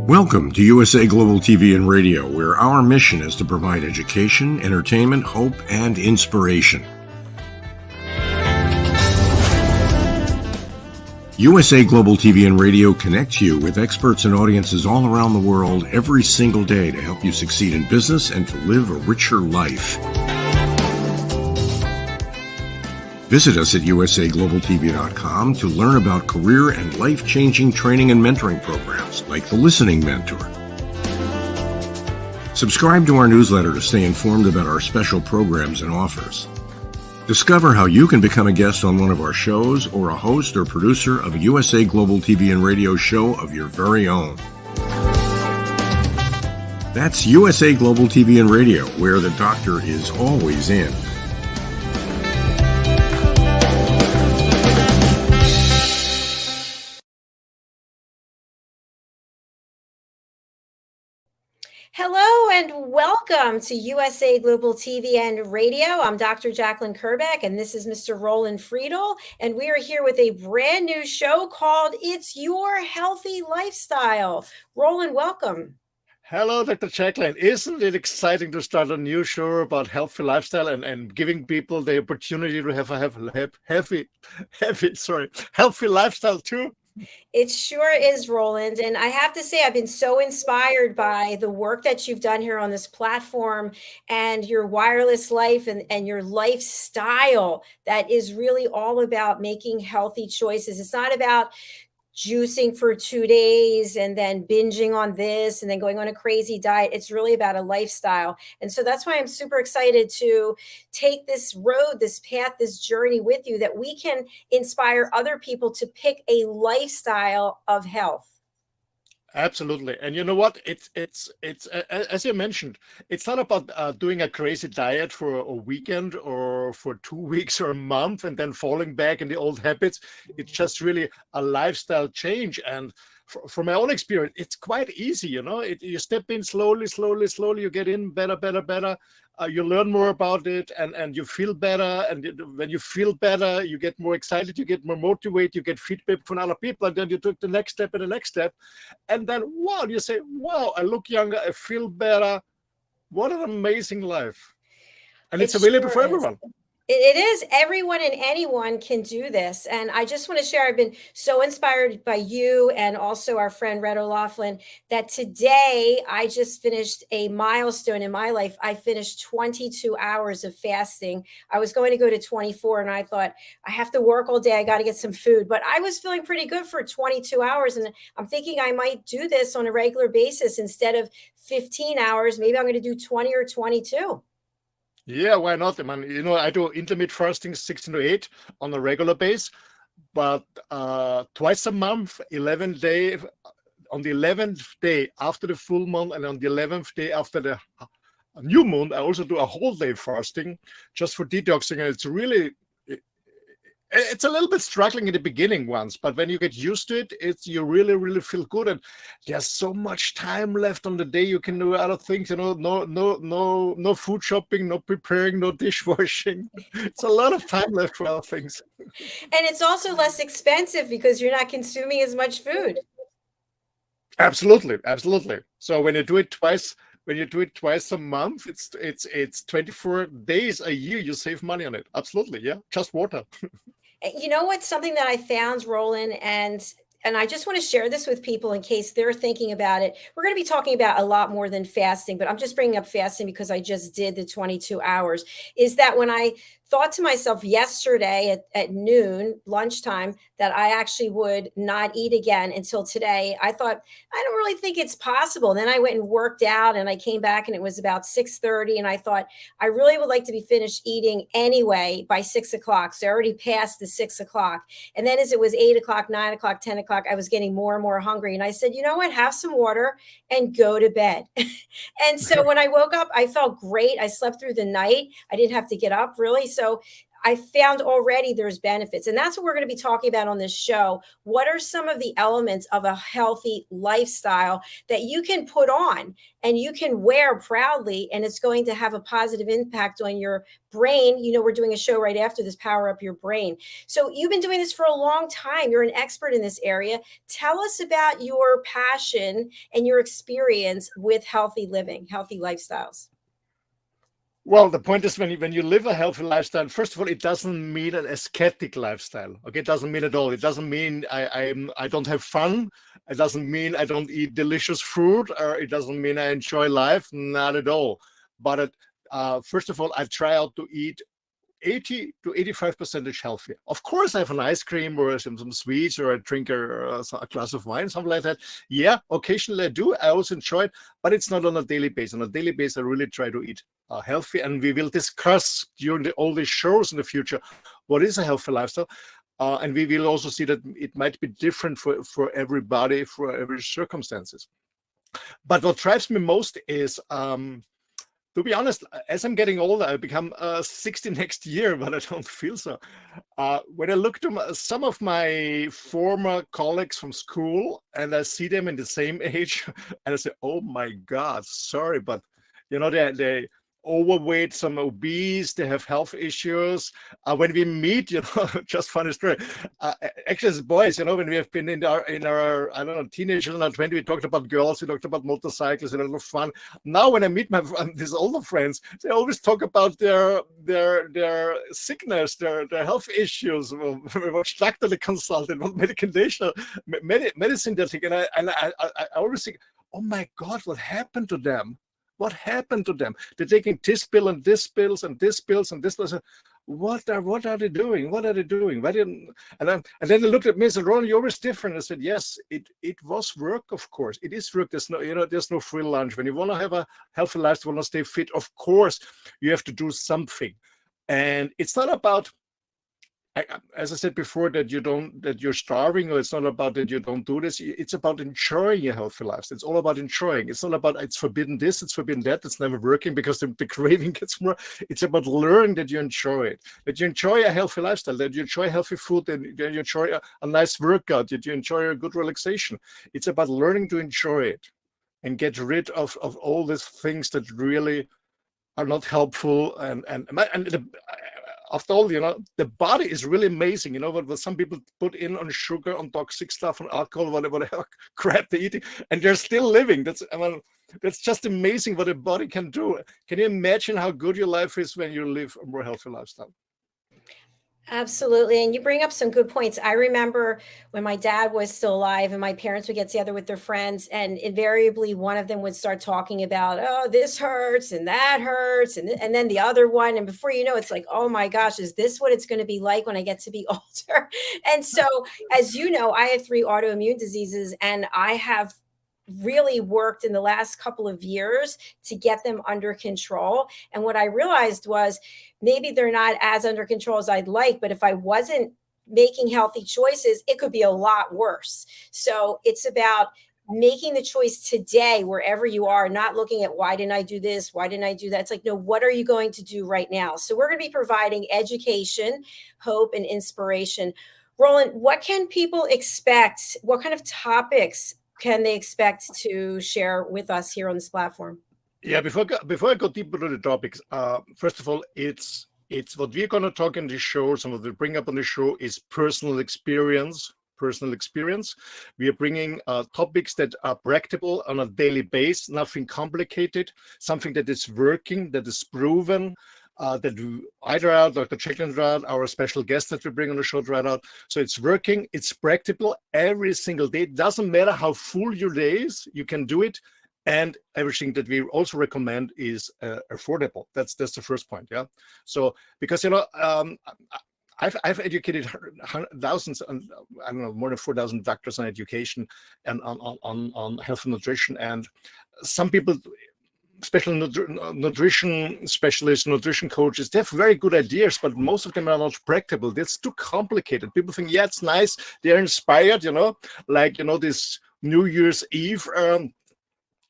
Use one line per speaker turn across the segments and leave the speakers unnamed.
Welcome to USA Global TV and Radio, where our mission is to provide education, entertainment, hope, and inspiration. USA Global TV and Radio connects you with experts and audiences all around the world every single day to help you succeed in business and to live a richer life. Visit us at usaglobaltv.com to learn about career and life-changing training and mentoring programs like the Listening Mentor. Subscribe to our newsletter to stay informed about our special programs and offers. Discover how you can become a guest on one of our shows or a host or producer of a USA Global TV and Radio show of your very own. That's USA Global TV and Radio, where the doctor is always in.
Hello and welcome to USA Global TV and Radio. I'm Dr. Jacalyn Kerbeck, and this is Mr. Roland Friedl, and we are here with a brand new show called It's Your Healthy Lifestyle. Roland, welcome.
Hello, Dr. Jacalyn. Isn't it exciting to start a new show about healthy lifestyle and giving people the opportunity to have a healthy lifestyle too?
It sure is, Roland. And I have to say, I've been so inspired by the work that you've done here on this platform and your wireless life and your lifestyle that is really all about making healthy choices. It's not about juicing for 2 days and then binging on this and then going on a crazy diet. It's really about a lifestyle. And so that's why I'm super excited to take this road, this path, this journey with you, that we can inspire other people to pick a lifestyle of health.
Absolutely. And you know what? It's as you mentioned, it's not about doing a crazy diet for a weekend or for 2 weeks or a month and then falling back in the old habits. It's just really a lifestyle change. And from my own experience, it's quite easy. You know, you step in slowly, you get in better. You learn more about it and you feel better. And when you feel better, you get more excited, you get more motivated, you get feedback from other people. And then you took the next step and the next step. And then, wow, you say, wow, I look younger, I feel better. What an amazing life. And it's available for everyone.
It is. Everyone and anyone can do this. And I just want to share, I've been so inspired by you and also our friend Red O'Laughlin that today I just finished a milestone in my life. I finished 22 hours of fasting. I was going to go to 24 and I thought I have to work all day. I got to get some food, but I was feeling pretty good for 22 hours. And I'm thinking I might do this on a regular basis instead of 15 hours. Maybe I'm going to do 20 or 22.
Yeah, why not? I mean, you know, I do intermittent fasting 16 to 8 on a regular basis, but twice a month, 11 days, on the 11th day after the full moon and on the 11th day after the new moon, I also do a whole day fasting just for detoxing. And it's really, it's a little bit struggling in the beginning once, but when you get used to it, you really feel good. And there's so much time left on the day. You can do other things, you know, no food shopping, no preparing, no dishwashing. It's a lot of time left for other things.
And it's also less expensive because you're not consuming as much food.
Absolutely. So when you do it twice a month, it's 24 days a year. You save money on it. Absolutely. Yeah. Just water.
You know what's something that I found, Roland, and I just want to share this with people in case they're thinking about it. We're going to be talking about a lot more than fasting, but I'm just bringing up fasting because I just did the 22 hours, is that when I thought to myself yesterday at noon, lunchtime, that I actually would not eat again until today, I thought, I don't really think it's possible. And then I went and worked out and I came back and it was about 6:30. And I thought, I really would like to be finished eating anyway by 6 o'clock. So I already passed the 6 o'clock. And then as it was 8 o'clock, 9 o'clock, 10 o'clock, I was getting more and more hungry. And I said, you know what, have some water and go to bed. And so when I woke up, I felt great. I slept through the night. I didn't have to get up really. So I found already there's benefits. And that's what we're going to be talking about on this show. What are some of the elements of a healthy lifestyle that you can put on and you can wear proudly, and it's going to have a positive impact on your brain? We're doing a show right after this, Power Up Your Brain. So you've been doing this for a long time. You're an expert in this area. Tell us about your passion and your experience with healthy living, healthy lifestyles.
Well, the point is, when you live a healthy lifestyle, first of all, it doesn't mean an ascetic lifestyle. Okay, it doesn't mean at all. It doesn't mean I don't have fun. It doesn't mean I don't eat delicious food, or it doesn't mean I enjoy life. Not at all. But first of all, I try out to eat 80 to 85% healthy. Of course, I have an ice cream or some sweets, or I drink a glass of wine, something like that. Yeah, occasionally I do. I also enjoy it, but it's not on a daily basis. On a daily basis, I really try to eat healthy, and we will discuss during all these shows in the future what is a healthy lifestyle. And we will also see that it might be different for everybody, for every circumstances. But what drives me most is, to be honest, as I'm getting older, I become 60 next year, but I don't feel so. When I look to some of my former colleagues from school, and I see them in the same age, and I say, oh my God, sorry, but they overweight, some obese, they have health issues. When we meet, just funny story. Actually, as boys, when we have been in our I don't know, teenagers and 20, we talked about girls, we talked about motorcycles, and a lot of fun. Now, when I meet these older friends, they always talk about their sickness, their health issues, what doctor they consulted, what medication, medicine they take, and I always think, oh my God, what happened to them? What happened to them? They're taking this pill and this pills and this pills and this pills. What are they doing? What are they doing? Why didn't? And then they looked at me and said, "Roland, you're always different." I said, "Yes, it was work, of course. It is work. There's no free lunch. When you want to have a healthy lifestyle, want to stay fit, of course, you have to do something. And it's not about, as I said before, that you're starving, or it's not about that you don't do this. It's about enjoying a healthy lifestyle. It's all about enjoying. It's not about it's forbidden this, it's forbidden that. It's never working because the craving gets more. It's about learning that you enjoy it, that you enjoy a healthy lifestyle, that you enjoy healthy food, and you enjoy a nice workout, that you enjoy a good relaxation. It's about learning to enjoy it and get rid of all these things that really are not helpful. After all, the body is really amazing. What some people put in on sugar, on toxic stuff, on alcohol, whatever crap they're eating, and they're still living. That's just amazing what a body can do. Can you imagine how good your life is when you live a more healthy lifestyle?
Absolutely. And you bring up some good points. I remember when my dad was still alive and my parents would get together with their friends, and invariably one of them would start talking about, oh, this hurts and that hurts. And then the other one. And before you know, it's like, oh my gosh, is this what it's going to be like when I get to be older? And so, as you know, I have 3 autoimmune diseases, and I have really worked in the last couple of years to get them under control. And what I realized was maybe they're not as under control as I'd like, but if I wasn't making healthy choices, it could be a lot worse. So it's about making the choice today, wherever you are, not looking at why didn't I do this? Why didn't I do that? It's like, no, what are you going to do right now? So we're going to be providing education, hope, and inspiration. Roland, what can people expect? What kind of topics can they expect to share with us here on this platform?
Yeah, before I go deeper into the topics, first of all, it's what we're going to talk in this show. Some of the bring up on the show is personal experience. We are bringing topics that are practical on a daily basis, nothing complicated, something that is working, that is proven. That either out, Dr. Jacalyn out, our special guest that we bring on the show right out. So it's working, it's practical every single day. It doesn't matter how full your day is, you can do it. And everything that we also recommend is affordable. That's the first point, yeah. So because I've educated thousands, and I don't know, more than 4,000 doctors on education and on health and nutrition, and some people, especially nutrition specialists, nutrition coaches, they have very good ideas, but most of them are not practical. That's too complicated. People think, yeah, it's nice. They're inspired, like, this New Year's Eve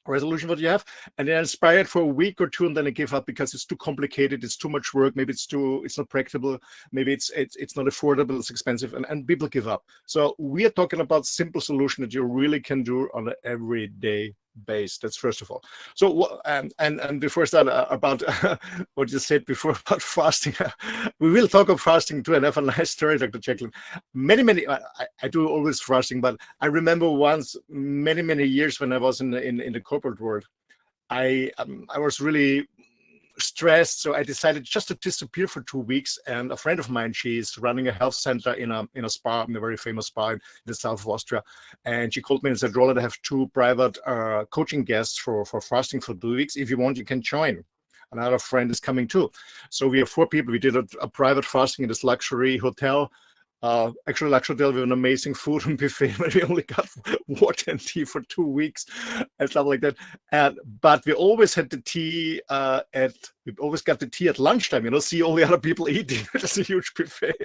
resolution what you have, and then inspire it for a week or two, and then I give up because it's too complicated, it's too much work, maybe it's not practical, maybe it's not affordable, it's expensive, and people give up. So we are talking about simple solution that you really can do on an everyday base. That's first of all. So and before I start about what you said before about fasting, we will talk of fasting too, and have a nice story, Dr. Jacalyn. Many I do always fasting, but I remember once many years when I was in the corporate world, I was really stressed, so I decided just to disappear for 2 weeks. And a friend of mine, she's running a health center in a spa, in a very famous spa in the south of Austria, and she called me and said, Roland, I have 2 private coaching guests for fasting for 2 weeks. If you want, you can join. Another friend is coming too. So we have 4 people. We did a private fasting in this luxury hotel. Actually, luxury hotel with an amazing food and buffet, but we only got water and tea for 2 weeks and stuff like that. But we always had the tea we always got the tea at lunchtime. See all the other people eating. It's a huge buffet,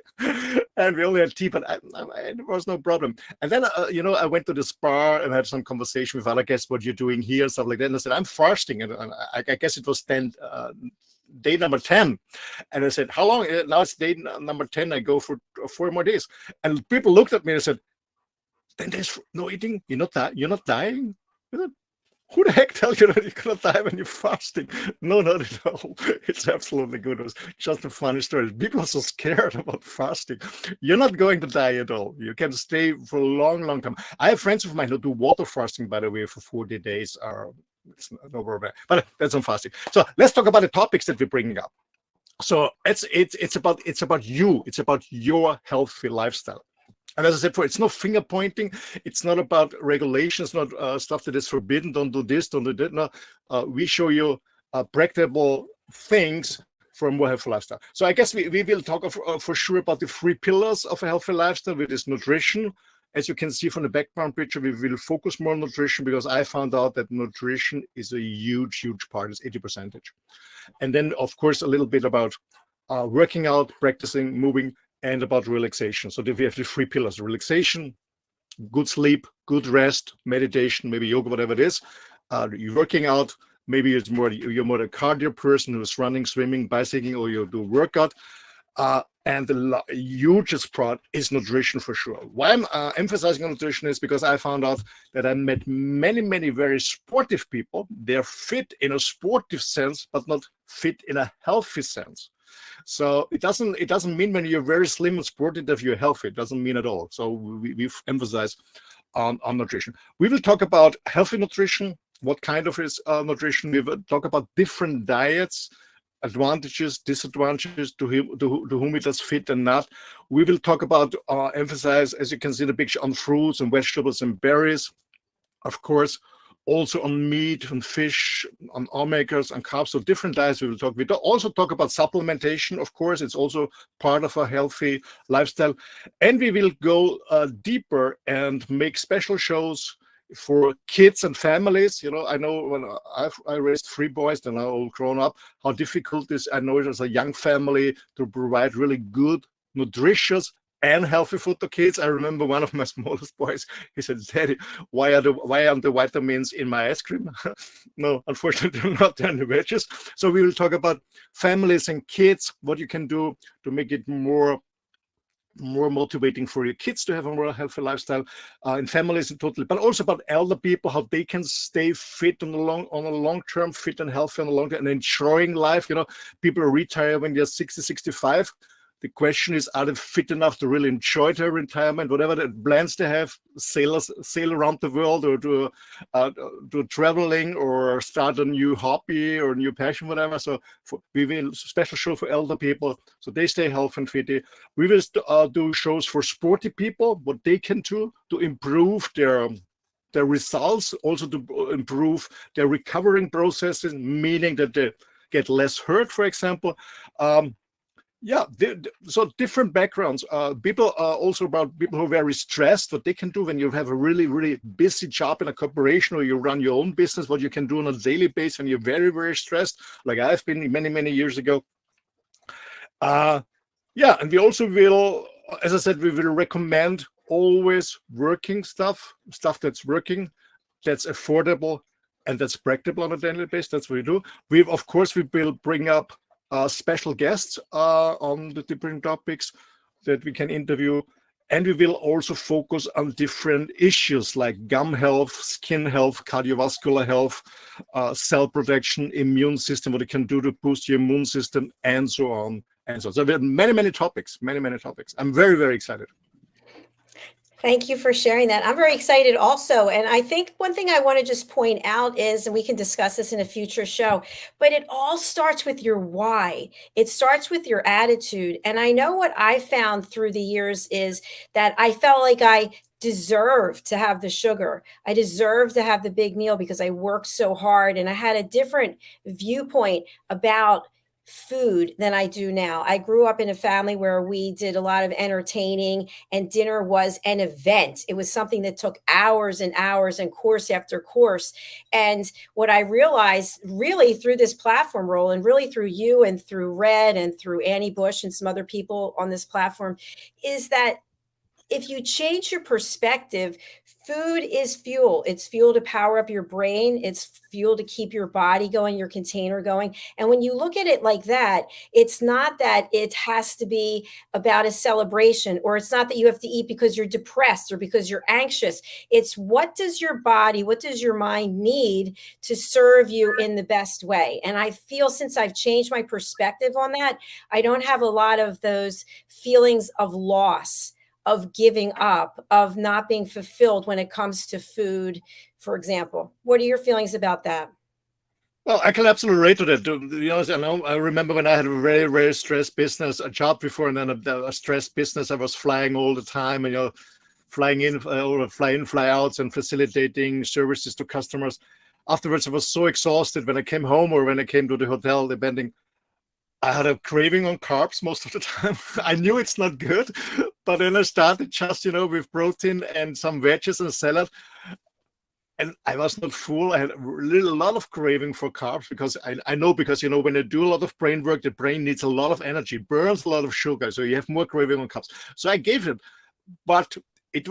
and we only had tea, but there was no problem. And then I went to the spa and had some conversation with other guests. What you're doing here and stuff like that. And I said, I'm fasting, and I guess it was day number 10, and I said, how long? Now it's day number 10. I go for 4 more days, and people looked at me and said, 10 days no eating, you're not dying? Who the heck tells you that you're gonna die when you're fasting? No, not at all. It's absolutely good. It was just a funny story. People are so scared about fasting. You're not going to die at all. You can stay for a long time. I have friends of mine who do water fasting, by the way, for 40 days. It's no problem, but that's on fasting. So let's talk about the topics that we're bringing up. So it's about you. It's about your healthy lifestyle. And as I said before, it's not finger pointing. It's not about regulations, not stuff that is forbidden. Don't do this, don't do that. No, we show you practical things for a more healthy lifestyle. So I guess we will talk for sure about the 3 pillars of a healthy lifestyle, which is nutrition. As you can see from the background picture, we will focus more on nutrition because I found out that nutrition is a huge part. It's 80%. And then, of course, a little bit about working out, practicing, moving, and about relaxation. So we have the 3 pillars: relaxation, good sleep, good rest, meditation, maybe yoga, whatever it is. You're working out. Maybe you're more a cardio person who's running, swimming, bicycling, or you do workout. And the hugest part is nutrition for sure. Why I'm emphasizing on nutrition is because I found out that I met many very sportive people. They're fit in a sportive sense, but not fit in a healthy sense. So it doesn't mean when you're very slim and sporty that you're healthy. It doesn't mean at all. So we've emphasized on nutrition. We will talk about healthy nutrition. What kind of is nutrition? We will talk about different diets, advantages, disadvantages, to whom it does fit and not. We will talk about emphasize, as you can see in the picture, on fruits and vegetables and berries, of course, also on meat and fish, on omegas and carbs. So different diets we will talk. We also talk about supplementation, of course. It's also part of a healthy lifestyle. And we will go deeper and make special shows for kids and families. I know when I raised 3 boys, they're now all grown up, how difficult it is. I know it as a young family to provide really good, nutritious, and healthy food to kids. I remember one of my smallest boys, he said, Daddy, why aren't the vitamins in my ice cream? No, unfortunately not. They're in the veggies. So we will talk about families and kids, what you can do to make it more motivating for your kids to have a more healthy lifestyle, in families and totally, but also about elder people, how they can stay fit on a long term, fit and healthy on the long term, and enjoying life. People retire when they're 60, 65. The question is, are they fit enough to really enjoy their retirement, whatever the plans they have, sail around the world, or do traveling, or start a new hobby or a new passion, whatever. So we will special show for elder people, so they stay healthy and fit. We will do shows for sporty people, what they can do to improve their results, also to improve their recovering processes, meaning that they get less hurt, for example. So different backgrounds. People also about people who are very stressed, what they can do when you have a really busy job in a corporation, or you run your own business, what you can do on a daily basis when you're very stressed, like I've been many years ago. And we also will, as I said, we will recommend always working stuff that's working, that's affordable, and that's practical on a daily basis. That's what we do. We will bring up special guests on the different topics that we can interview. And we will also focus on different issues like gum health, skin health, cardiovascular health, cell protection, immune system, what it can do to boost your immune system, and so on and so on. So we have many topics, many topics. I'm very, very excited.
Thank you for sharing that. I'm very excited also. And I think one thing I want to just point out is, and we can discuss this in a future show, but it all starts with your why. It starts with your attitude. And I know what I found through the years is that I felt like I deserved to have the sugar. I deserved to have the big meal because I worked so hard. And I had a different viewpoint about food than I do now. I grew up in a family where we did a lot of entertaining, and dinner was an event. It was something that took hours and hours and course after course. And what I realized really through this platform, Roland, really through you and through Red and through Annie Bush and some other people on this platform, is that if you change your perspective, food is fuel. It's fuel to power up your brain. It's fuel to keep your body going, your container going. And when you look at it like that, it's not that it has to be about a celebration, or it's not that you have to eat because you're depressed or because you're anxious. It's what does your body, what does your mind need to serve you in the best way? And I feel since I've changed my perspective on that, I don't have a lot of those feelings of loss, of giving up, of not being fulfilled when it comes to food, for example. What are your feelings about that?
Well, I can absolutely relate to that. To be honest, I remember when I had a very, very stressed business, a job before, and then a stressed business. I was flying all the time, and flying in, fly in, fly outs, and facilitating services to customers. Afterwards, I was so exhausted when I came home or when I came to the hotel, depending. I had a craving on carbs most of the time. I knew it's not good, but then I started just, with protein and some veggies and salad. And I was not full. I had a lot of craving for carbs because I know, because, when I do a lot of brain work, the brain needs a lot of energy, burns a lot of sugar. So you have more craving on carbs. So I gave it, but it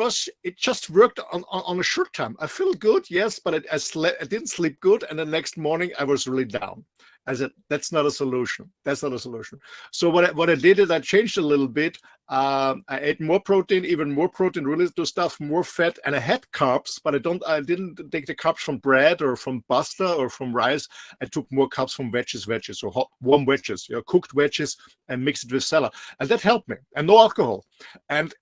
just worked on a short time. I feel good, yes, but I didn't sleep good. And the next morning I was really down. I said, that's not a solution. That's not a solution. So what I did is I changed a little bit. I ate more protein, even more protein related to stuff, more fat, and I had carbs, but I didn't take the carbs from bread or from pasta or from rice. I took more carbs from veggies, or warm veggies, cooked veggies, and mixed it with salad. And that helped me. And no alcohol. And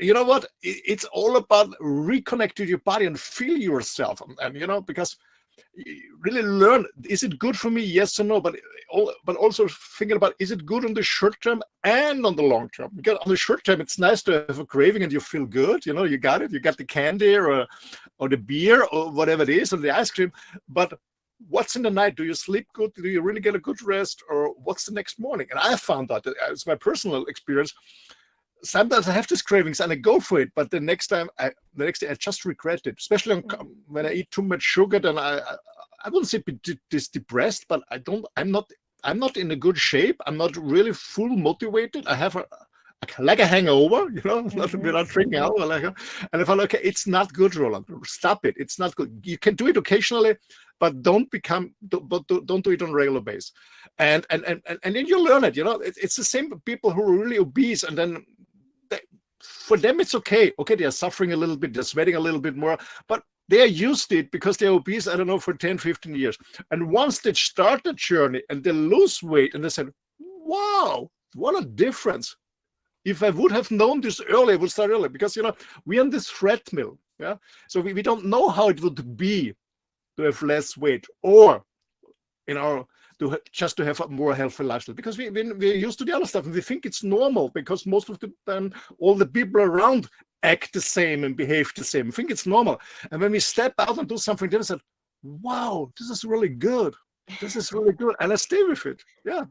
you know what? It's all about reconnect to your body and feel yourself. And because you really learn, is it good for me? Yes or no? But also thinking about, is it good on the short term and on the long term? Because on the short term, it's nice to have a craving and you feel good. You got it. You got the candy or the beer or whatever it is, or the ice cream. But what's in the night? Do you sleep good? Do you really get a good rest? Or what's the next morning? And I found out that it's my personal experience. Sometimes I have these cravings and I go for it, but the next day I just regret it. Especially when I eat too much sugar, then I wouldn't say depressed, but I'm not in a good shape. I'm not really full motivated. I have like a hangover, not without drinking alcohol. And I thought, okay, it's not good, Roland. Stop it. It's not good. You can do it occasionally, but don't do it on a regular basis. And then you learn it. It's the same people who are really obese, and then for them it's okay. Okay, they are suffering a little bit, they're sweating a little bit more, but they are used to it because they're obese, I don't know, for 10, 15 years. And once they start the journey and they lose weight, and they said, wow, what a difference. If I would have known this early, I would start early, because we're on this treadmill. Yeah. So we don't know how it would be to have less weight, or to have a more healthy lifestyle, because we're used to the other stuff and we think it's normal, because most of the time all the people around act the same and behave the same. I think it's normal. And when we step out and do something different, I said, wow, this is really good. This is really good. And I stay with it. Yeah.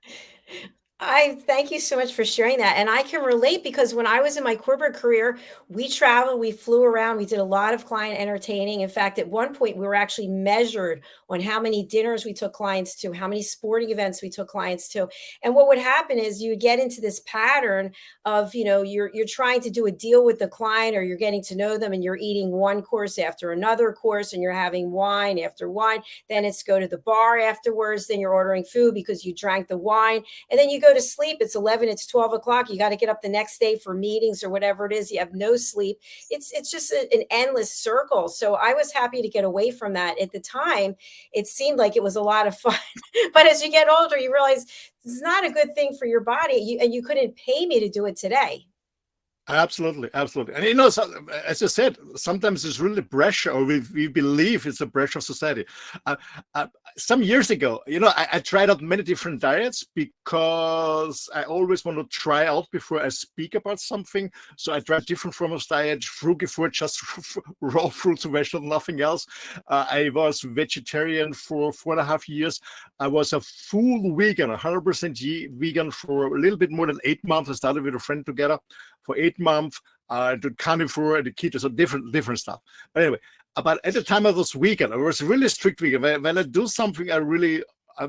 I thank you so much for sharing that. And I can relate because when I was in my corporate career, we traveled, we flew around, we did a lot of client entertaining. In fact, at one point, we were actually measured on how many dinners we took clients to, how many sporting events we took clients to. And what would happen is you would get into this pattern of, you're trying to do a deal with the client, or you're getting to know them, and you're eating one course after another course, and you're having wine after wine. Then it's go to the bar afterwards. Then you're ordering food because you drank the wine, and then you go to sleep. It's 11, it's 12 o'clock. You got to get up the next day for meetings or whatever it is. You have no sleep. It's just an endless circle. So I was happy to get away from that. At the time, it seemed like it was a lot of fun. But as you get older, you realize it's not a good thing for your body. And you couldn't pay me to do it today.
Absolutely, absolutely. And as you said, sometimes it's really pressure, or we believe it's a pressure of society. Some years ago, I tried out many different diets because I always want to try out before I speak about something. So I tried different forms of diet, frugivore, just raw fruits and vegetables, nothing else. I was vegetarian for 4.5 years. I was a full vegan, 100% vegan for a little bit more than 8 months. I started with a friend together for 8 months. I did carnivore and the keto, so different stuff. But anyway, but at the time I was vegan. I was really strict vegan. When I do something, I'm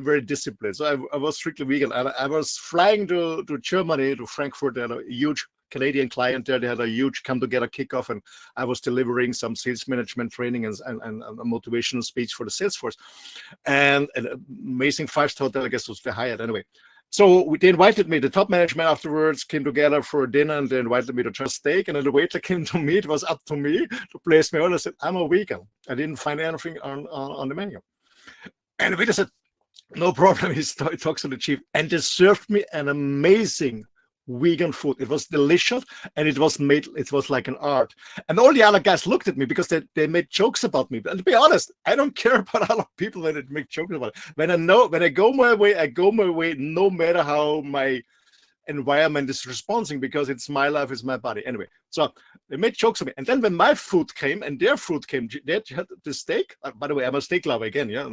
very disciplined. So I was strictly vegan. And I was flying to Germany, to Frankfurt. They had a huge Canadian client there. They had a huge come together kickoff, and I was delivering some sales management training and a motivational speech for the sales force. And an amazing 5-star hotel, I guess, was the Hyatt anyway. So they invited me, the top management afterwards came together for dinner, and they invited me to try steak. And then the waiter came to me. It was up to me to place my order. I said, I'm a vegan. I didn't find anything on the menu. And the waiter said, no problem. He talks to the chief. And they served me an amazing vegan food. It was delicious, and it was like an art. And all the other guys looked at me because they made jokes about me. And to be honest, I don't care about other people when they make jokes about it. When I go my way, I go my way, no matter how my environment is responding, because it's my life, it's my body. Anyway, so they made jokes of me. And then when my food came and their food came, they had the steak. By the way, I'm a steak lover again, yeah.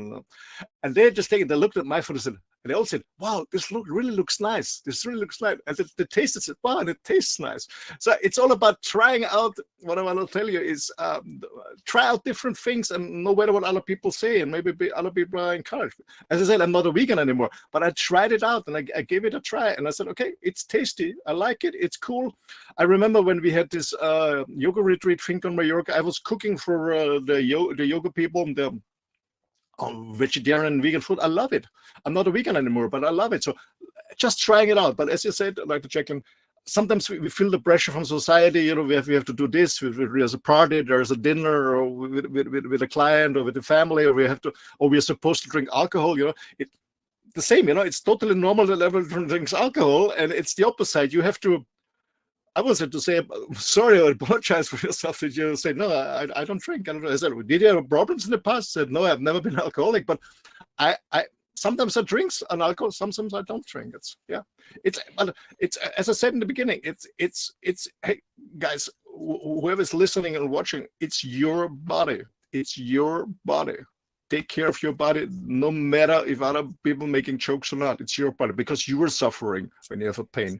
And they just they looked at my food and said, and they all said, wow, this really looks nice. This really looks nice. And the taste said, wow, and it tastes nice. So it's all about trying out. What I want to tell you is try out different things, and no matter what other people say, and maybe other people are encouraged. As I said, I'm not a vegan anymore, but I tried it out, and I gave it a try, and I said, okay, it's tasty. I like it. It's cool. I remember when we had this yoga retreat thing on Mallorca, I was cooking for the yoga people, the vegetarian and vegan food. I love it. I'm not a vegan anymore, but I love it. So just trying it out. But as you said, like the Jacalyn, sometimes we feel the pressure from society. We have to do this. There's a party, there's a dinner, or with a client, or with the family, or we are supposed to drink alcohol. The same. It's totally normal that everyone drinks alcohol, and it's the opposite. You have to. I wanted to say, sorry, or apologize for yourself. That you say, no, I don't drink. I said, did you have problems in the past? I said, no, I've never been alcoholic, but I sometimes I drink an alcohol, sometimes I don't drink. It's as I said in the beginning, it's hey guys, whoever's listening and watching, it's your body. It's your body. Take care of your body, no matter if other people making jokes or not. It's your body, because you are suffering when you have a pain.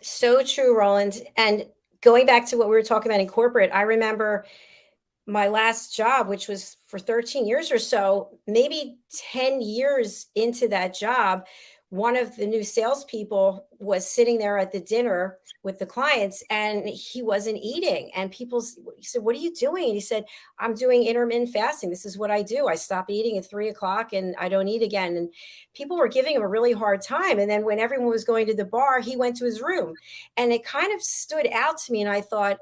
So true, Roland. And going back to what we were talking about in corporate, I remember my last job, which was for 13 years or so, maybe 10 years into that job, one of the new salespeople was sitting there at the dinner with the clients, and he wasn't eating. And people said, what are you doing? And he said, I'm doing intermittent fasting. This is what I do. I stop eating at 3 o'clock and I don't eat again. And people were giving him a really hard time. And then when everyone was going to the bar, he went to his room, and it kind of stood out to me. And I thought,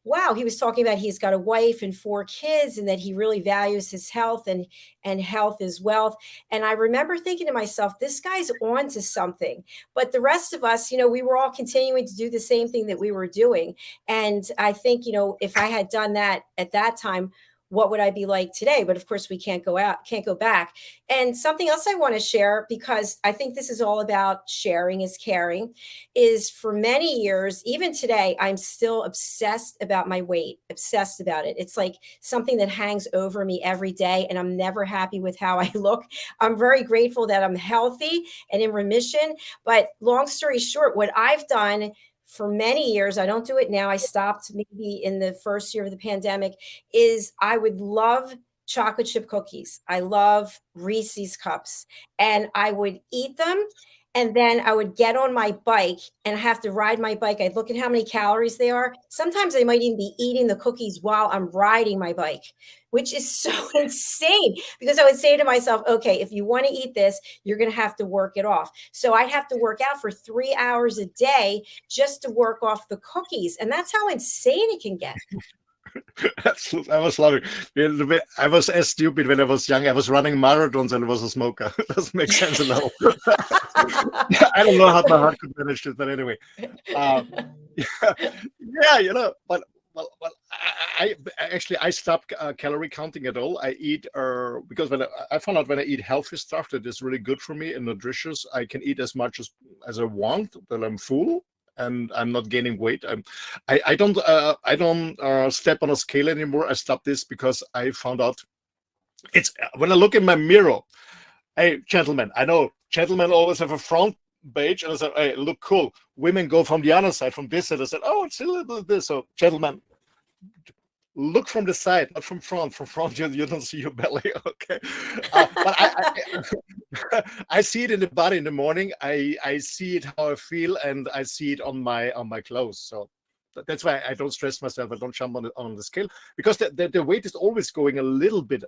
wow, he was talking about he's got a wife and 4 kids, and that he really values his health, and health is wealth. And I remember thinking to myself, this guy's on to something. But the rest of us, we were all continuing to do the same thing that we were doing. And I think, if I had done that at that time, what would I be like today? But of course we can't go back. And something else I want to share, because I think this is all about sharing is caring, is for many years, even today, I'm still obsessed about my weight, obsessed about it. It's like something that hangs over me every day, and I'm never happy with how I look. I'm very grateful that I'm healthy and in remission. But long story short, what I've done for many years, I don't do it now, I stopped maybe in the first year of the pandemic, is I would love chocolate chip cookies. I love Reese's cups, and I would eat them. And then I would get on my bike and have to ride my bike. I'd look at how many calories they are. Sometimes I might even be eating the cookies while I'm riding my bike, which is so insane, because I would say to myself, okay, if you want to eat this, you're going to have to work it off. So I'd have to work out for 3 hours a day just to work off the cookies. And that's how insane it can get.
Absolutely. I was laughing. I was as stupid when I was young. I was running marathons and I was a smoker. Doesn't make sense at all. I don't know how my heart could manage this, but anyway. Yeah, but I stopped calorie counting at all. I eat because when I found out when I eat healthy stuff that is really good for me and nutritious, I can eat as much as I want, but I'm full. And I'm not gaining weight. I don't step on a scale anymore. I stopped this because I found out it's when I look in my mirror. Hey, gentlemen, I know gentlemen always have a front page, and I said, hey, look cool. Women go from the other side, from this side. I said, oh, it's a little bit this. So, gentlemen, look from the side, not from front. From front, you don't see your belly. Okay, but I see it in the body in the morning. I see it how I feel, and I see it on my clothes. So that's why I don't stress myself. I don't jump on the scale, because the weight is always going a little bit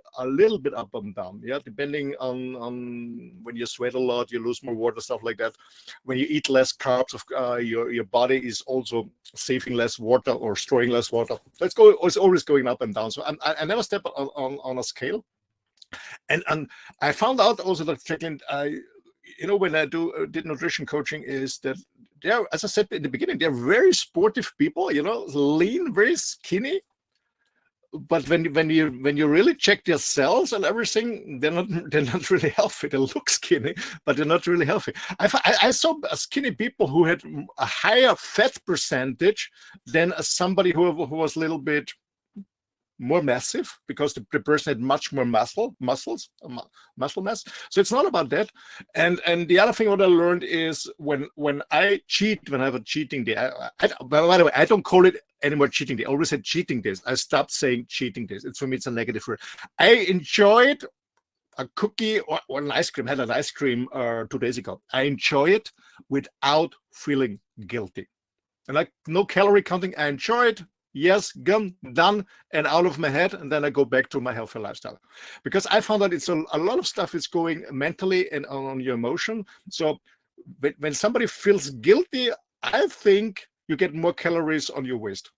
up and down. Yeah, depending on when you sweat a lot, you lose more water, stuff like that. When you eat less carbs, your body is also saving less water or storing less water. So it's always going up and down. So I never step on a scale. And I found out also that, Jacalyn, when I did nutrition coaching, is that they're, as I said in the beginning, they're very sportive people, lean, very skinny. But when you really check their cells and everything, they're not really healthy. They look skinny, but they're not really healthy. I saw skinny people who had a higher fat percentage than somebody who was a little bit more massive, because the person had much more muscle mass. So it's not about that. And the other thing what I learned is when I cheat, when I have a cheating day, by the way, I don't call it anymore cheating day. I always said cheating days. I stopped saying cheating days. For me, it's a negative word. I enjoyed a cookie or an ice cream. I had an ice cream 2 days ago. I enjoy it without feeling guilty. And no calorie counting. I enjoy it. Yes, done, and out of my head, and then I go back to my healthy lifestyle. Because I found that it's a lot of stuff is going mentally and on your emotion. So when somebody feels guilty, I think you get more calories on your waist.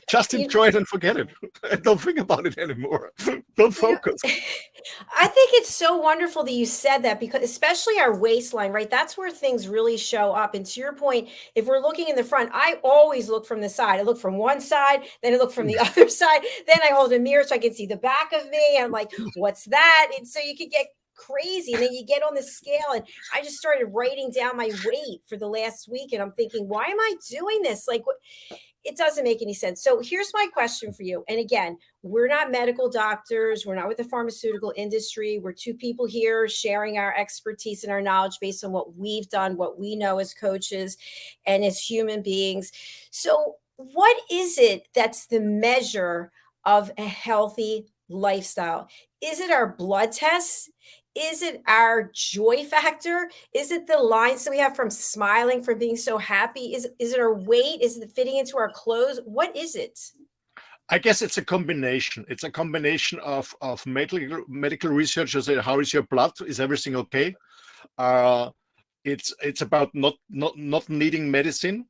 Just enjoy it and forget it. Don't think about it anymore. Don't focus.
I think it's so wonderful that you said that, because especially our waistline, right? That's where things really show up. And to your point, if we're looking in the front, I always look from the side. I look from one side, then I look from the other side. Then I hold a mirror so I can see the back of me. I'm like, what's that? And so you could get crazy, and then you get on the scale, and I just started writing down my weight for the last week, and I'm thinking, why am I doing this? Like, it doesn't make any sense. So here's my question for you. And again, we're not medical doctors. We're not with the pharmaceutical industry. We're two people here sharing our expertise and our knowledge based on what we've done, what we know as coaches and as human beings. So what is it that's the measure of a healthy lifestyle? Is it our blood tests? Is it our joy factor? Is it the lines that we have from smiling, from being so happy? Is it our weight? Is it fitting into our clothes? What is it?
I guess it's a combination. It's a combination of medical research. How is your blood? Is everything okay? It's about not needing medicine.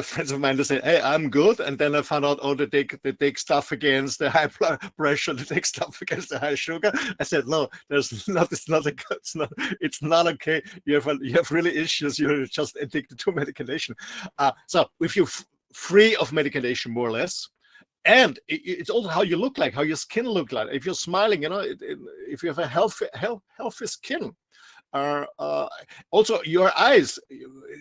Friends of mine, they say, hey, I'm good. And then I found out, they take stuff against the high blood pressure, they take stuff against the high sugar. I said, no, it's not okay. You have really issues. You're just addicted to medication. So if you're free of medication, more or less, And it's also how you look like, how your skin look like. If you're smiling, if you have a healthy skin. Also your eyes,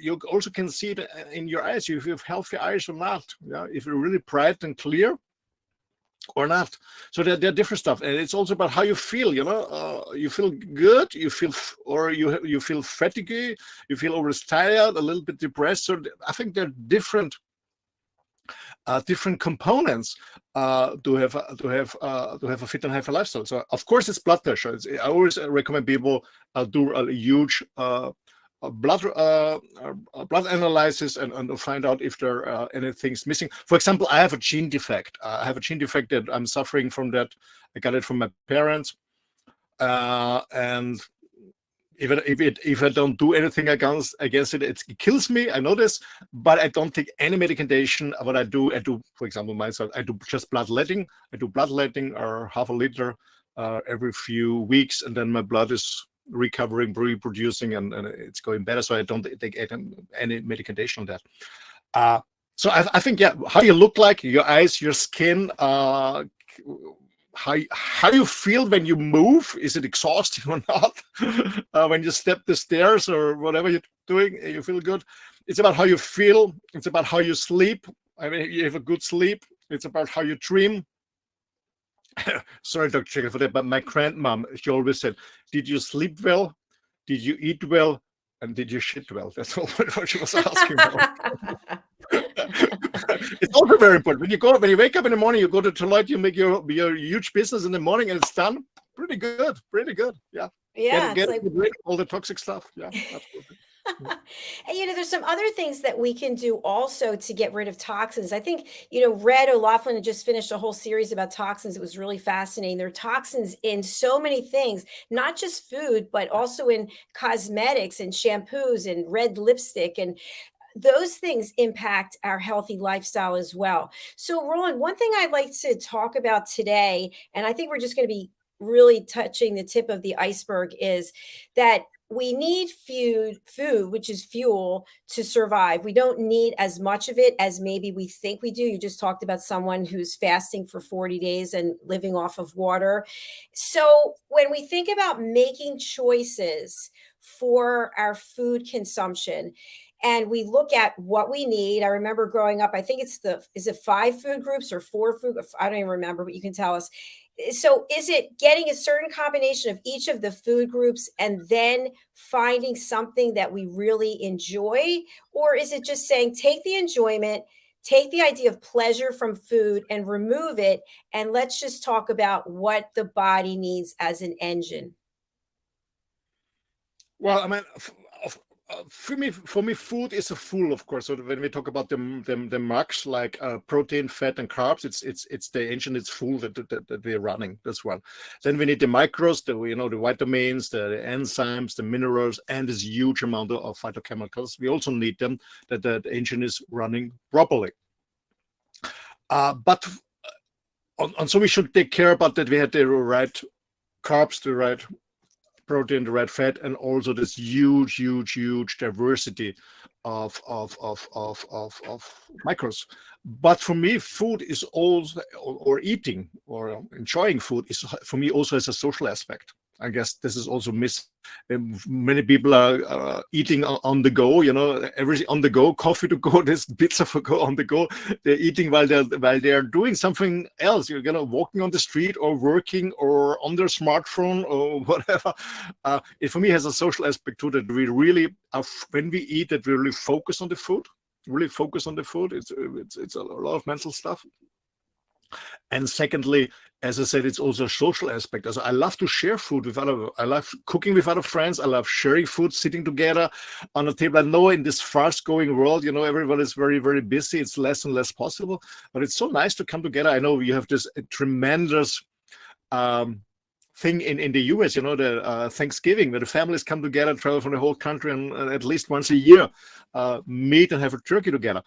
you also can see it in your eyes, if you have healthy eyes or not. Yeah, if you're really bright and clear or not. So there are different stuff, and it's also about how you feel. You feel good, you feel, or you feel fatigued, you feel always tired, a little bit depressed. So I think there are different components to have a fit and healthy lifestyle. So of course it's blood pressure. I always recommend people do a huge blood analysis and find out if there are anything's missing. For example, I have a gene defect. I have a gene defect that I'm suffering from. That I got it from my parents, and if I don't do anything against it, it kills me. I know this, but I don't take any medication. What I do, for example, myself, I do just bloodletting. I do bloodletting, or half a liter every few weeks, and then my blood is recovering, reproducing, and it's going better. So I don't take any medication on that. So I think, yeah, how you look like, your eyes, your skin, how you feel when you move. Is it exhausting or not? When you step the stairs or whatever you're doing, you feel good. It's about how you feel. It's about how you sleep. I mean, you have a good sleep. It's about how you dream. Sorry, Dr. Jacalyn, for that, but my grandmom, she always said, did you sleep well? Did you eat well? And did you shit well? That's all what she was asking about. It's also very important. When you wake up in the morning, you go to the toilet, you make your huge business in the morning, and it's done. Pretty good. Yeah.
Yeah.
Get rid of all the toxic stuff. Yeah, absolutely.
And there's some other things that we can do also to get rid of toxins. I think, Red O'Loughlin had just finished a whole series about toxins. It was really fascinating. There are toxins in so many things, not just food, but also in cosmetics and shampoos and red lipstick, and those things impact our healthy lifestyle as well. So, Roland, one thing I'd like to talk about today, and I think we're just going to be really touching the tip of the iceberg, is that we need food, which is fuel, to survive. We don't need as much of it as maybe we think we do. You just talked about someone who's fasting for 40 days and living off of water. So when we think about making choices for our food consumption, and we look at what we need. I remember growing up, I think is it 5 food groups or 4 food? I don't even remember, but you can tell us. So is it getting a certain combination of each of the food groups and then finding something that we really enjoy? Or is it just saying, take the enjoyment, take the idea of pleasure from food and remove it, and let's just talk about what the body needs as an engine?
Well, I mean, for me, food is a fuel, of course. So when we talk about the marks like protein, fat, and carbs, it's the engine, it's fuel that we're running. That's one. Then we need the micros, the vitamins, the enzymes, the minerals, and this huge amount of phytochemicals. We also need them that the engine is running properly. But so we should take care about that. We had the right carbs, the right protein, the right fat, and also this huge diversity of micros. But for me, food is also, or eating or enjoying food is for me also has a social aspect. I guess this is also many people are eating on the go, everything on the go, coffee to go, this pizza for go on the go. They're eating while they're doing something else, walking on the street or working or on their smartphone or whatever. It for me has a social aspect too, that we really when we eat, that we really focus on the food. It's a lot of mental stuff. And secondly, as I said, it's also a social aspect. Also, I love to share food with I love cooking with other friends. I love sharing food, sitting together on a table. I know in this fast-going world, everyone is very, very busy. It's less and less possible, but it's so nice to come together. I know you have this tremendous thing in the US, the Thanksgiving, where the families come together, travel from the whole country, and at least once a year meet and have a turkey together.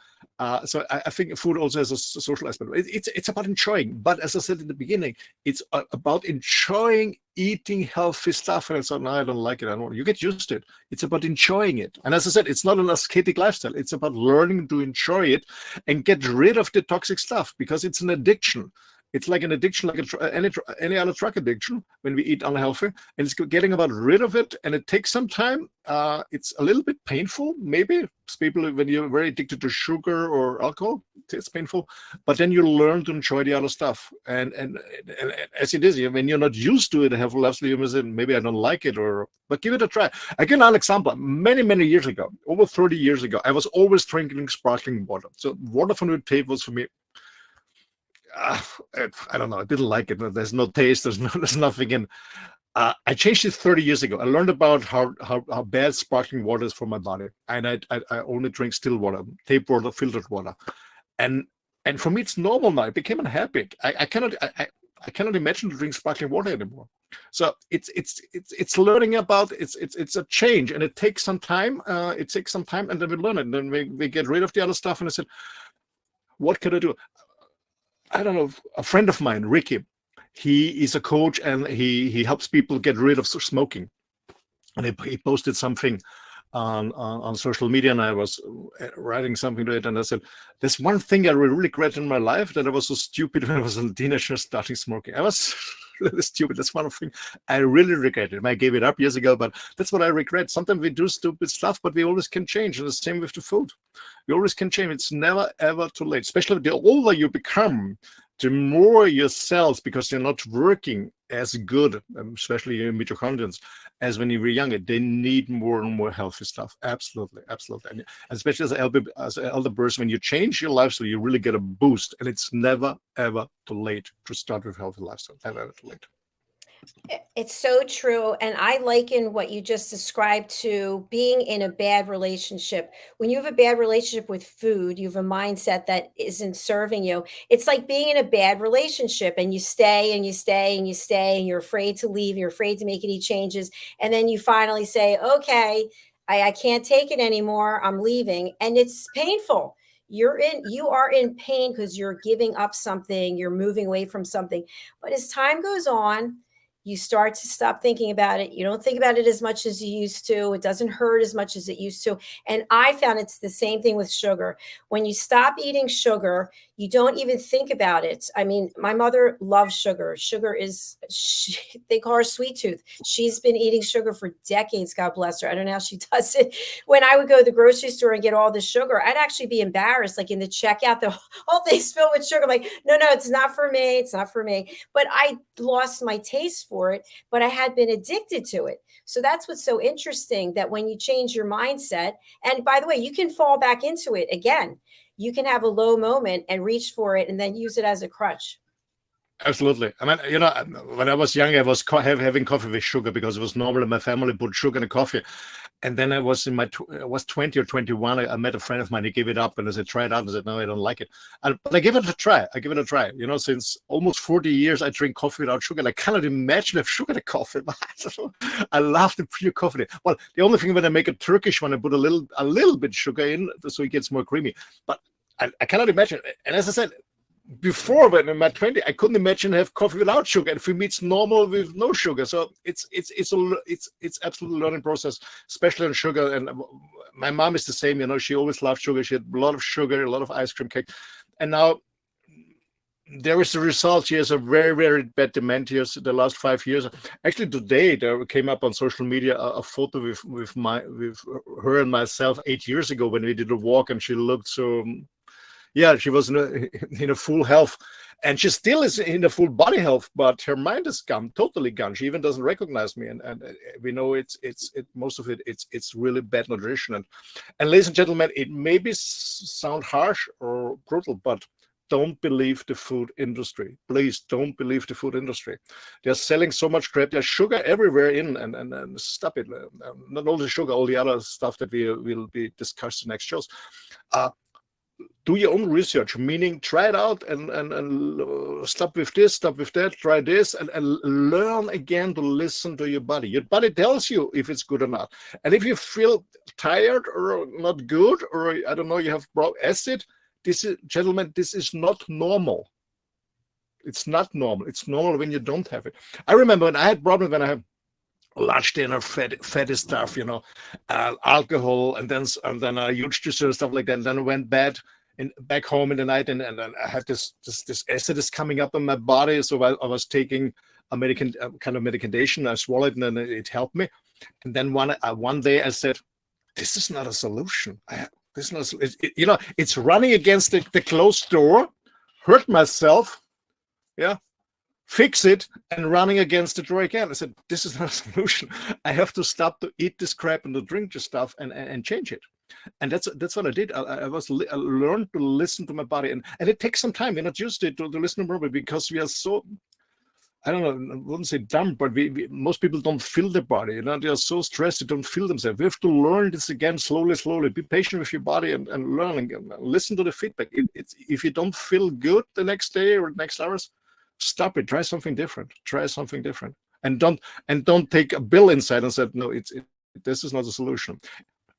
So I think food also has a social aspect. It's about enjoying. But as I said in the beginning, it's about enjoying eating healthy stuff. And I thought, no, I don't like it. I don't want it. You get used to it. It's about enjoying it. And as I said, it's not an ascetic lifestyle. It's about learning to enjoy it and get rid of the toxic stuff, because it's an addiction. It's like an addiction, like any other drug addiction when we eat unhealthy, and it's getting about rid of it. And it takes some time. It's a little bit painful, maybe. People, when you're very addicted to sugar or alcohol, it's painful. But then you learn to enjoy the other stuff. And as it is, when you're not used to it, have lifestyle, you say, maybe I don't like it, but give it a try. I give an example. Many years ago, over 30 years ago, I was always drinking sparkling water. So water from the tap was for me. I don't know. I didn't like it. There's no taste. There's nothing in. I changed it 30 years ago. I learned about how bad sparkling water is for my body, and I only drink still water, tap water, filtered water, and for me it's normal now. It became a habit. I cannot imagine to drink sparkling water anymore. So it's learning about it's a change, and it takes some time. It takes some time, and then we learn it. And then we get rid of the other stuff. And I said, what can I do? I don't know, a friend of mine, Ricky, he is a coach, and he helps people get rid of smoking. And he posted something on social media, and I was writing something to it, and I said, there's one thing I really regret in my life, that I was so stupid when I was a teenager starting smoking. I was really stupid. That's one thing I really regret. I gave it up years ago, but that's what I regret. Sometimes we do stupid stuff, but we always can change. And the same with the food. We always can change. It's never, ever too late. Especially the older you become, the more your cells, because you're not working as good, especially your mitochondrions, as when you were younger, they need more and more healthy stuff. Absolutely. And especially as an elder person, when you change your lifestyle, you really get a boost. And it's never, ever too late to start with healthy lifestyle. Never, ever too late.
It's so true. And I liken what you just described to being in a bad relationship. When you have a bad relationship with food, you have a mindset that isn't serving you. It's like being in a bad relationship, and you stay and you stay and you stay, and you're afraid to leave. You're afraid to make any changes. And then you finally say, okay, I can't take it anymore. I'm leaving. And it's painful. You are in pain because you're giving up something. You're moving away from something. But as time goes on, you start to stop thinking about it. You don't think about it as much as you used to. It doesn't hurt as much as it used to. And I found it's the same thing with sugar. When you stop eating sugar, you don't even think about it. I mean, my mother loves sugar. They call her sweet tooth. She's been eating sugar for decades. God bless her. I don't know how she does it. When I would go to the grocery store and get all the sugar, I'd actually be embarrassed. Like in the checkout, the whole thing's filled with sugar. I'm like, no, it's not for me. It's not for me. But I lost my taste for it, but I had been addicted to it. So that's what's so interesting, that when you change your mindset, and by the way, you can fall back into it again. You can have a low moment and reach for it and then use it as a crutch.
Absolutely. I mean, when I was young, I was having coffee with sugar because it was normal in my family, put sugar in the coffee. And then I was I was 20 or 21. I met a friend of mine. He gave it up, and I said, try it out. I said, no, I don't like it. But I give it a try. Since almost 40 years, I drink coffee without sugar. And I cannot imagine if sugar in coffee. I love the pure coffee. Well, the only thing when I make a Turkish one, I put a little bit sugar in so it gets more creamy. But I cannot imagine. And as I said, before, when in my 20s, I couldn't imagine have coffee without sugar. And for me, it's normal with no sugar. So it's absolutely learning process, especially on sugar. And my mom is the same. She always loved sugar. She had a lot of sugar, a lot of ice cream cake. And now there is the result. She has a very, very bad dementia the last 5 years. Actually, today there came up on social media a photo with her and myself 8 years ago when we did a walk, and she looked so. Yeah, she was in a full health, and she still is in a full body health, but her mind is gone, totally gone. She even doesn't recognize me, and we know it's most of it's really bad nutrition. And ladies and gentlemen, it may sound harsh or brutal, but don't believe the food industry. Please don't believe the food industry. They're selling so much crap. There's sugar everywhere and stop it. Not only sugar, all the other stuff that we will be discussing next shows. do your own research, meaning try it out and stop with this, stop with that, try this, and learn again to listen to your body. Your body tells you if it's good or not. And if you feel tired or not good, or I don't know, you have acid, this is, gentlemen, this is not normal. It's not normal. It's normal when you don't have it. I remember when I had problems when I had large dinner, fatty stuff, you know, alcohol, and then huge juice and stuff like that. And then I went back home in the night, and then I had this acid is coming up in my body. So I was taking a kind of medication. I swallowed it, and then it helped me. And then one day I said, "This is not a solution. This is not, you know, it's running against the closed door, hurt myself, yeah." Fix it, and running against the door again. I said, this is not a solution. I have to stop to eat this crap and to drink this stuff and change it. And that's what I did. I learned to listen to my body, and it takes some time. We're not used to listen to our body because we are so, I don't know, I wouldn't say dumb, but most people don't feel their body. You know, they are so stressed, they don't feel themselves. We have to learn this again, slowly. Be patient with your body and learn and listen to the feedback. If you don't feel good the next day or the next hours, stop it. Try something different. And don't take a bill inside and say, no, this is not a solution.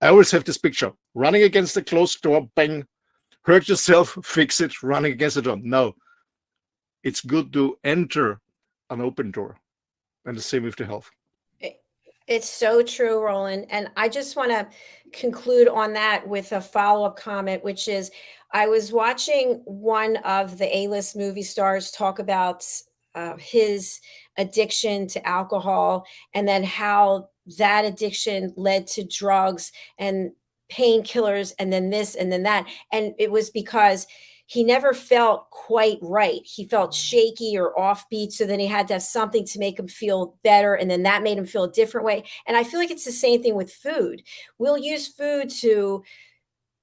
I always have this picture: running against the closed door, bang, hurt yourself, fix it, running against the door. No, it's good to enter an open door. And the same with the health.
It's so true, Roland. And I just want to conclude on that with a follow-up comment, which is, I was watching one of the A-list movie stars talk about his addiction to alcohol, and then how that addiction led to drugs and painkillers, and then this and then that. And it was because he never felt quite right. He felt shaky or offbeat. So then he had to have something to make him feel better. And then that made him feel a different way. And I feel like it's the same thing with food. We'll use food to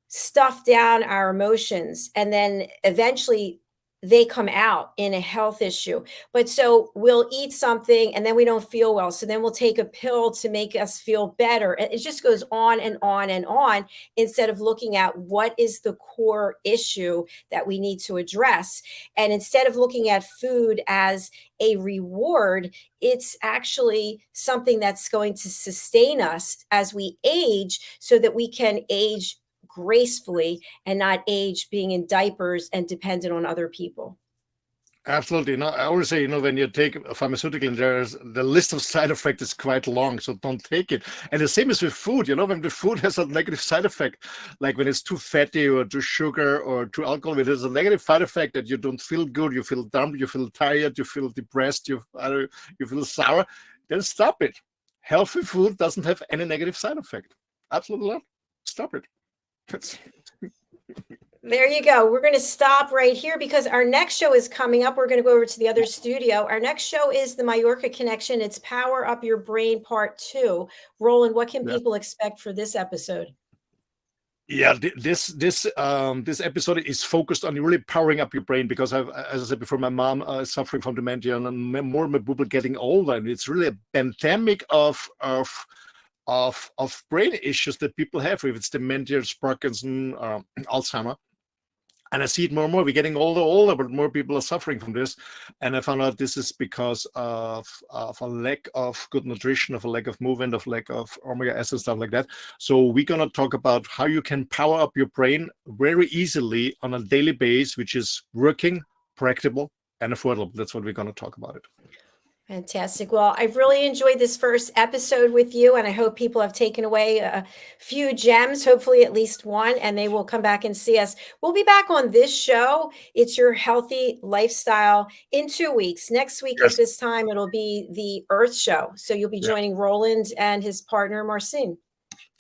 stuff down our emotions, and then eventually they come out in a health issue. But so we'll eat something and then we don't feel well. So then we'll take a pill to make us feel better. And it just goes on and on and on, instead of looking at what is the core issue that we need to address. And instead of looking at food as a reward, it's actually something that's going to sustain us as we age, so that we can age gracefully and not age being in diapers and dependent on other people.
Absolutely. No, I always say, when you take a pharmaceutical, the list of side effects is quite long, so don't take it. And the same is with food. When the food has a negative side effect, like when it's too fatty or too sugar or too alcohol, it has a negative side effect that you don't feel good, you feel dumb, you feel tired, you feel depressed, you feel sour, then stop it. Healthy food doesn't have any negative side effect. Absolutely not. Stop it.
There you go. We're going to stop right here because our next show is coming up. We're going to go over to the other studio. Our next show is the Mallorca Connection. It's Power Up Your Brain Part 2. Roland, what can people expect for this episode?
Yeah, this episode is focused on really powering up your brain, because as I said before, my mom is suffering from dementia, and more and more people getting older, and it's really a pandemic of brain issues that people have, if it's dementia, Parkinson, Alzheimer. And I see it more and more. We're getting older, but more people are suffering from this. And I found out this is because of a lack of good nutrition, of a lack of movement, of lack of omega acids, stuff like that. So we're going to talk about how you can power up your brain very easily on a daily basis, which is working, practicable, and affordable. That's what we're going to talk about it.
Fantastic. Well, I've really enjoyed this first episode with you, and I hope people have taken away a few gems, hopefully at least one, and they will come back and see us. We'll be back on this show. It's Your Healthy Lifestyle in 2 weeks. Next week at this time, it'll be the Earth Show. So you'll be joining Roland and his partner, Marcin.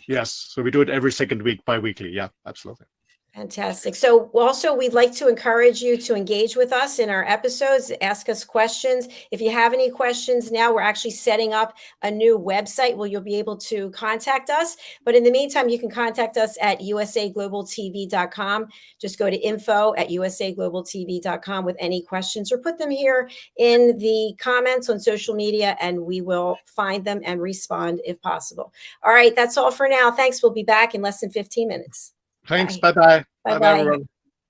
Yes. So we do it every second week, bi-weekly. Yeah, absolutely.
Fantastic. So also, we'd like to encourage you to engage with us in our episodes, ask us questions. If you have any questions now, we're actually setting up a new website where you'll be able to contact us. But in the meantime, you can contact us at usaglobaltv.com. Just go to info@usaglobaltv.com with any questions, or put them here in the comments on social media, and we will find them and respond if possible. All right, that's all for now. Thanks. We'll be back in less than 15 minutes.
Thanks. Bye-bye. Bye-bye, everyone.